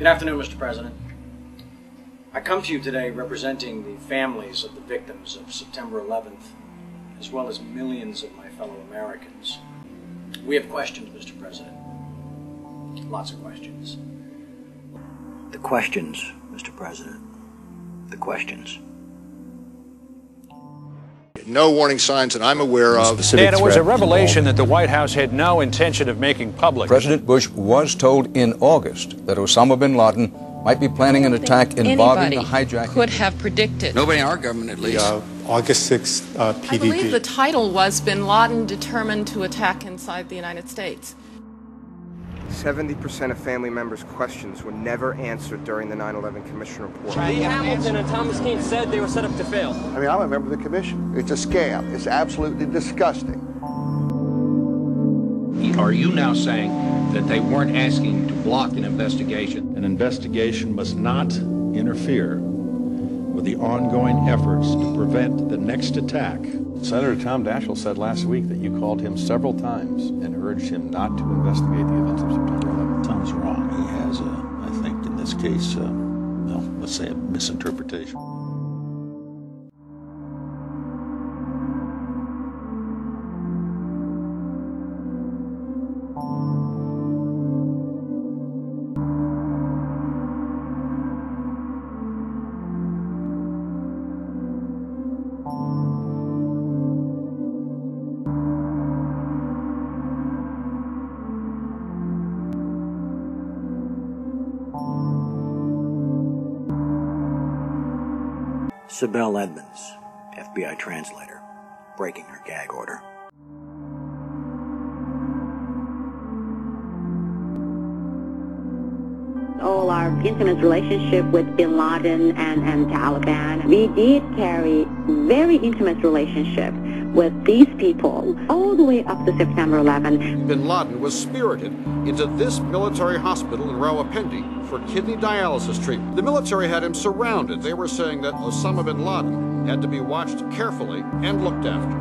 Good afternoon, Mr. President. I come to you today representing the families of the victims of September 11th, as well as millions of my fellow Americans. We have questions, Mr. President. Lots of questions. The questions, Mr. President. The questions. No warning signs that I'm aware of. And it was a revelation that the White House had no intention of making public. President Bush was told in August that Osama bin Laden might be planning an attack involving the hijacking. Could have predicted. Nobody in our government, at least. August 6th, PDD. I believe the title was Bin Laden Determined to Attack Inside the United States. 70% of family members' questions were never answered during the 9/11 Commission report. Lee Hamilton and Thomas Keane said they were set up to fail. I mean, I'm a member of the commission. It's a scam. It's absolutely disgusting. Are you now saying that they weren't asking to block an investigation? An investigation must not interfere with the ongoing efforts to prevent the next attack. Senator Tom Daschle said last week that you called him several times and urged him not to investigate the events of September 11th. Tom's wrong. He has, I think, in this case, let's say a misinterpretation. Sibel Edmonds, FBI translator, breaking her gag order. All our intimate relationship with Bin Laden and Taliban, we did carry very intimate relationship with these people all the way up to September 11. Bin Laden was spirited into this military hospital in Rawalpindi for kidney dialysis treatment. The military had him surrounded. They were saying that Osama bin Laden had to be watched carefully and looked after.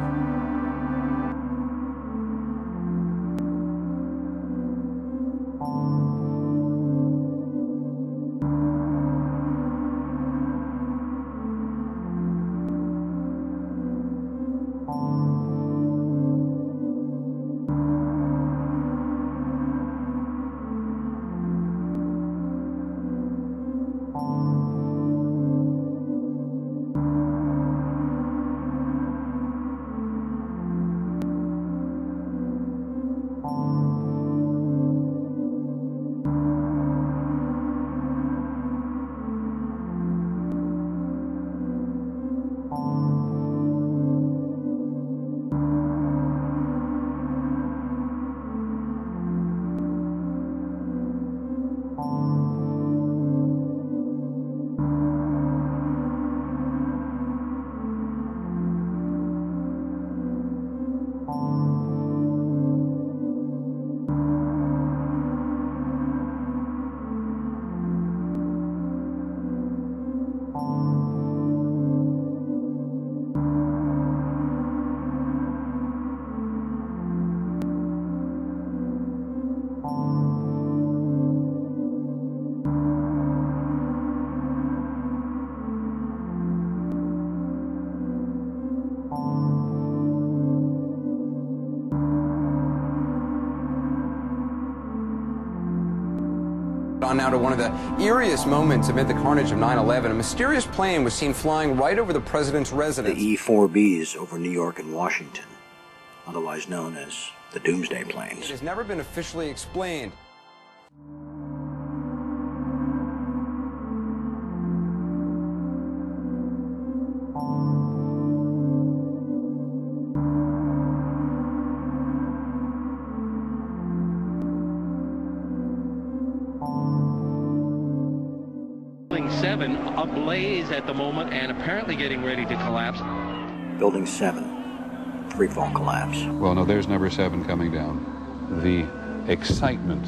On now to one of the eeriest moments amid the carnage of 9/11. A mysterious plane was seen flying right over the president's residence. The E-4Bs over New York and Washington, otherwise known as the Doomsday Planes. It has never been officially explained. Building 7 ablaze at the moment and apparently getting ready to collapse. Building 7, freefall collapse. Well, no, there's number 7 coming down. The excitement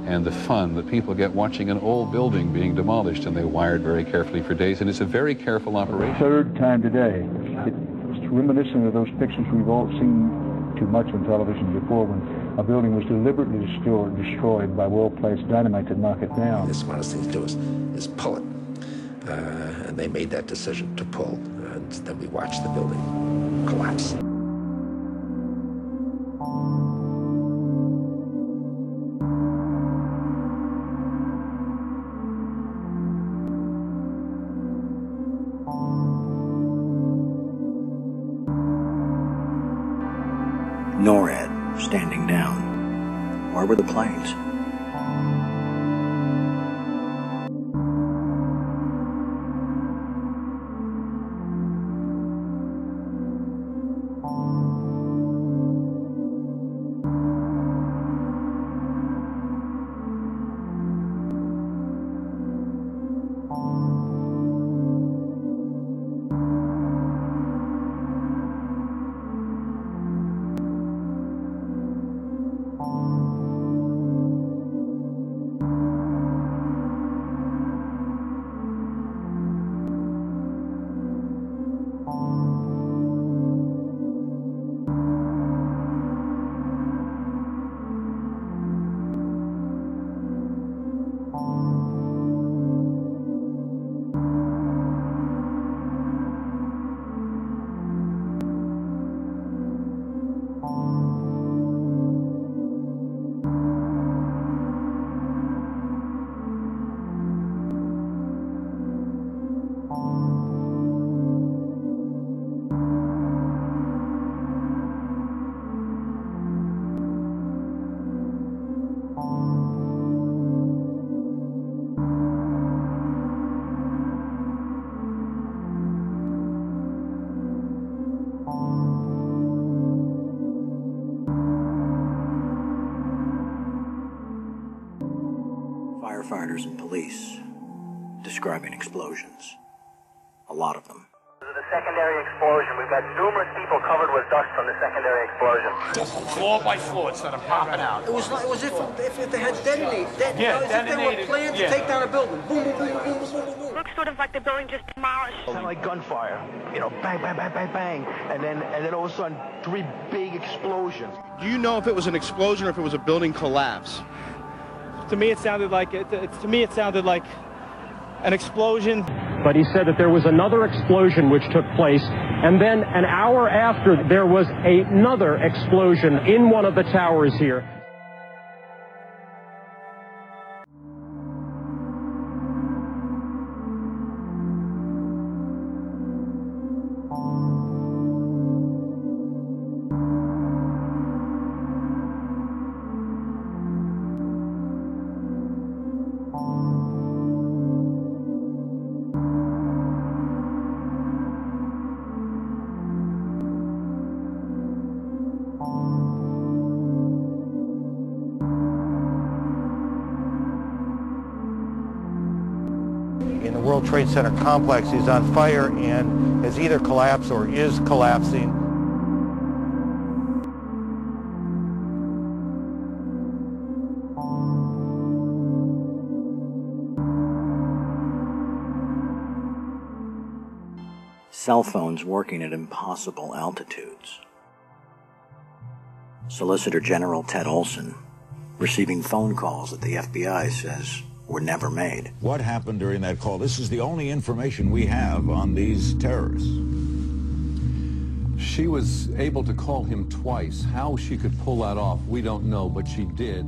and the fun that people get watching an old building being demolished, and they wired very carefully for days, and it's a very careful operation. Third time today. It's reminiscent of those pictures we've all seen too much on television before, when a building was deliberately destroyed by well-placed dynamite to knock it down. The smartest thing to do is pull it. And they made that decision to pull. And then we watched the building collapse. NORAD standing down. Where were the planes? Firefighters and police describing explosions. A lot of them. The secondary explosion. We've got numerous people covered with dust from the secondary explosion. Floor by floor instead of popping out. It was like if they had detonated. If they were planned to take down a building. Boom, boom, boom, boom, boom, boom, boom. Looks sort of like the building just demolished. Sounded like gunfire. You know, bang, bang, bang, bang, bang, and then all of a sudden 3 big explosions. Do you know if it was an explosion or if it was a building collapse? To me, it sounded like an explosion. But he said that there was another explosion which took place, and then an hour after, there was another explosion in one of the towers here. In the World Trade Center complex is on fire and has either collapsed or is collapsing. Cell phones working at impossible altitudes. Solicitor General Ted Olson receiving phone calls that the FBI says were never made. What happened during that call? This is the only information we have on these terrorists. She was able to call him twice. How she could pull that off, we don't know, but she did.